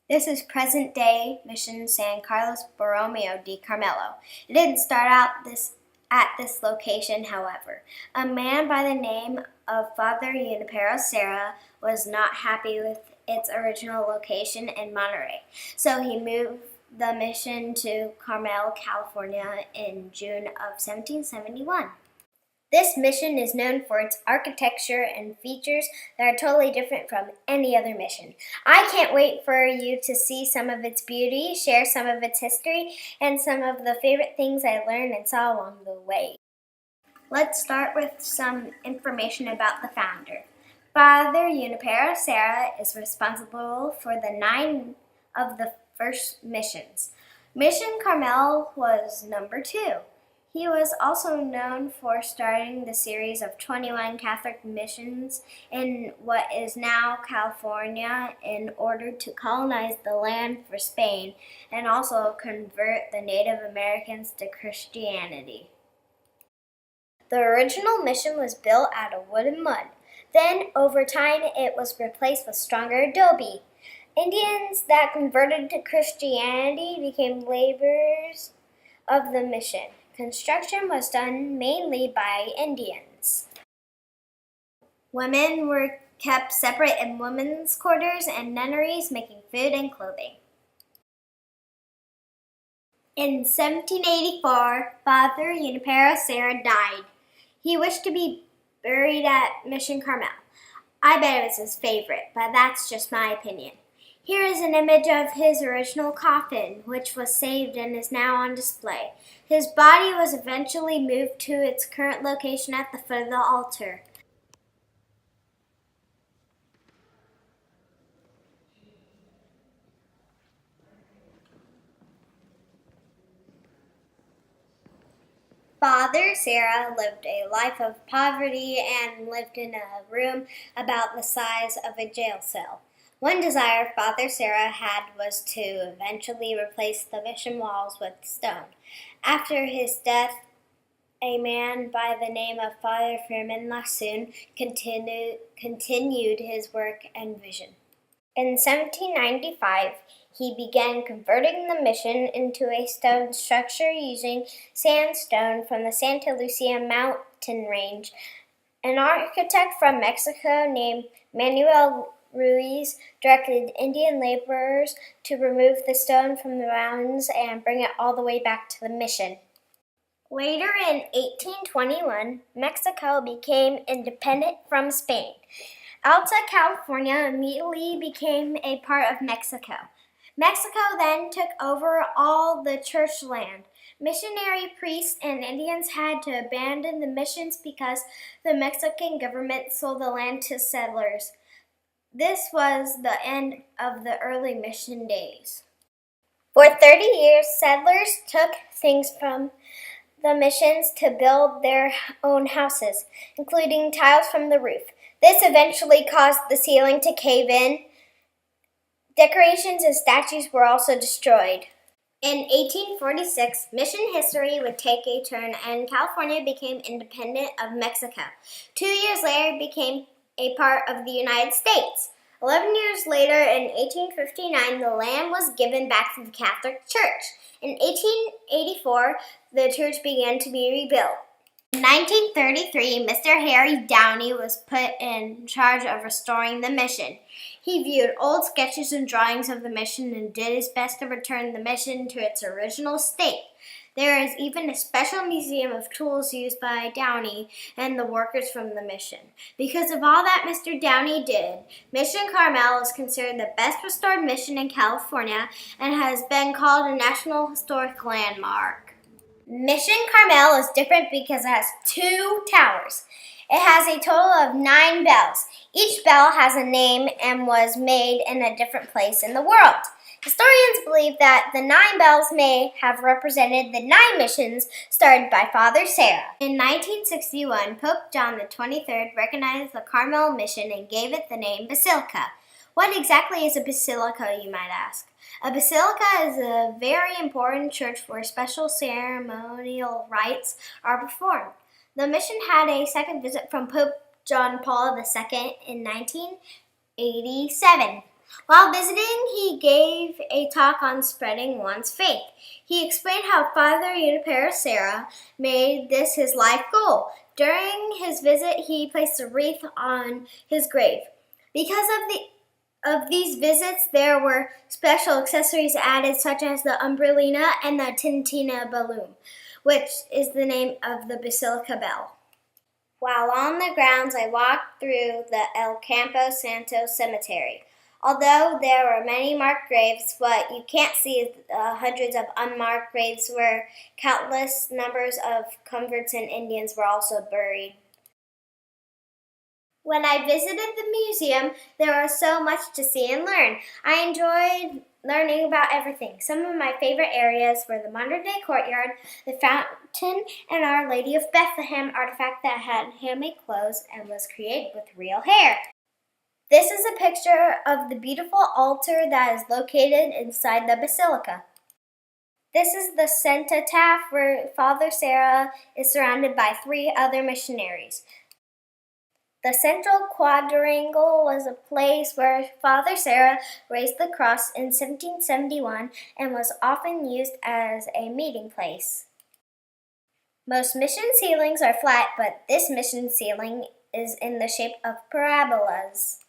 This is present-day Mission San Carlos Borromeo de Carmelo. It didn't start out at this location, however. A man by the name of Father Junipero Serra was not happy with its original location in Monterey, so he moved the mission to Carmel, California in June of 1771. This mission is known for its architecture and features that are totally different from any other mission. I can't wait for you to see some of its beauty, share some of its history, and some of the favorite things I learned and saw along the way. Let's start with some information about the founder. Father Junipero Serra is responsible for 9 of the first missions. Mission Carmel was number 2. He was also known for starting the series of 21 Catholic missions in what is now California in order to colonize the land for Spain and also convert the Native Americans to Christianity. The original mission was built out of wood and mud. Then, over time, it was replaced with stronger adobe. Indians that converted to Christianity became laborers of the mission. Construction was done mainly by Indians. Women were kept separate in women's quarters and nunneries, making food and clothing. In 1784, Father Junipero Serra died. He wished to be buried at Mission Carmel. I bet it was his favorite, but that's just my opinion. Here is an image of his original coffin, which was saved and is now on display. His body was eventually moved to its current location at the foot of the altar. Father Serra lived a life of poverty and lived in a room about the size of a jail cell. One desire Father Serra had was to eventually replace the mission walls with stone. After his death, a man by the name of Father Firmin Lasson continued his work and vision. In 1795, he began converting the mission into a stone structure using sandstone from the Santa Lucia mountain range. An architect from Mexico named Manuel Ruiz directed Indian laborers to remove the stone from the mountains and bring it all the way back to the mission. Later in 1821, Mexico became independent from Spain. Alta California immediately became a part of Mexico. Mexico then took over all the church land. Missionary priests and Indians had to abandon the missions because the Mexican government sold the land to settlers. This was the end of the early mission days. For 30 years, settlers took things from the missions to build their own houses, including tiles from the roof. This eventually caused the ceiling to cave in. Decorations and statues were also destroyed. In 1846, mission history would take a turn and California became independent of Mexico. 2 years later, it became a part of the United States. 11 years later, in 1859, the land was given back to the Catholic Church. In 1884, the church began to be rebuilt. In 1933, Mr. Harry Downey was put in charge of restoring the mission. He viewed old sketches and drawings of the mission and did his best to return the mission to its original state. There is even a special museum of tools used by Downey and the workers from the mission. Because of all that Mr. Downey did, Mission Carmel is considered the best restored mission in California and has been called a National Historic Landmark. Mission Carmel is different because it has 2 towers. It has a total of 9 bells. Each bell has a name and was made in a different place in the world. Historians believe that the 9 bells may have represented the 9 missions started by Father Serra. In 1961, Pope John XXIII recognized the Carmel mission and gave it the name Basilica. What exactly is a basilica, you might ask? A basilica is a very important church where special ceremonial rites are performed. The mission had a second visit from Pope John Paul II in 1987. While visiting, he gave a talk on spreading one's faith. He explained how Father Junipero Serra made this his life goal. During his visit, he placed a wreath on his grave. Because of these visits, there were special accessories added, such as the umbrellina and the tintina balloon, which is the name of the basilica bell. While on the grounds, I walked through the El Campo Santo cemetery. Although there were many marked graves, what you can't see is hundreds of unmarked graves where countless numbers of converts and Indians were also buried. When I visited the museum, there was so much to see and learn. I enjoyed learning about everything. Some of my favorite areas were the modern-day courtyard, the fountain, and Our Lady of Bethlehem artifact that had handmade clothes and was created with real hair. This is a picture of the beautiful altar that is located inside the basilica. This is the cenotaph where Father Serra is surrounded by 3 other missionaries. The central quadrangle was a place where Father Serra raised the cross in 1771 and was often used as a meeting place. Most mission ceilings are flat, but this mission ceiling is in the shape of parabolas.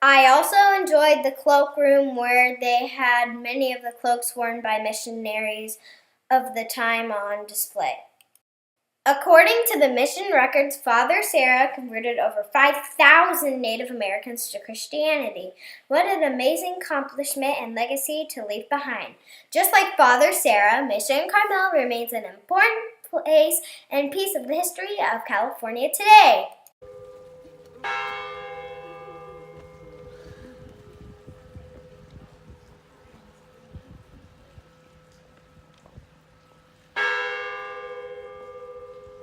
I also enjoyed the cloakroom where they had many of the cloaks worn by missionaries of the time on display. According to the mission records, Father Serra converted over 5,000 Native Americans to Christianity. What an amazing accomplishment and legacy to leave behind. Just like Father Serra, Mission Carmel remains an important place and piece of the history of California today.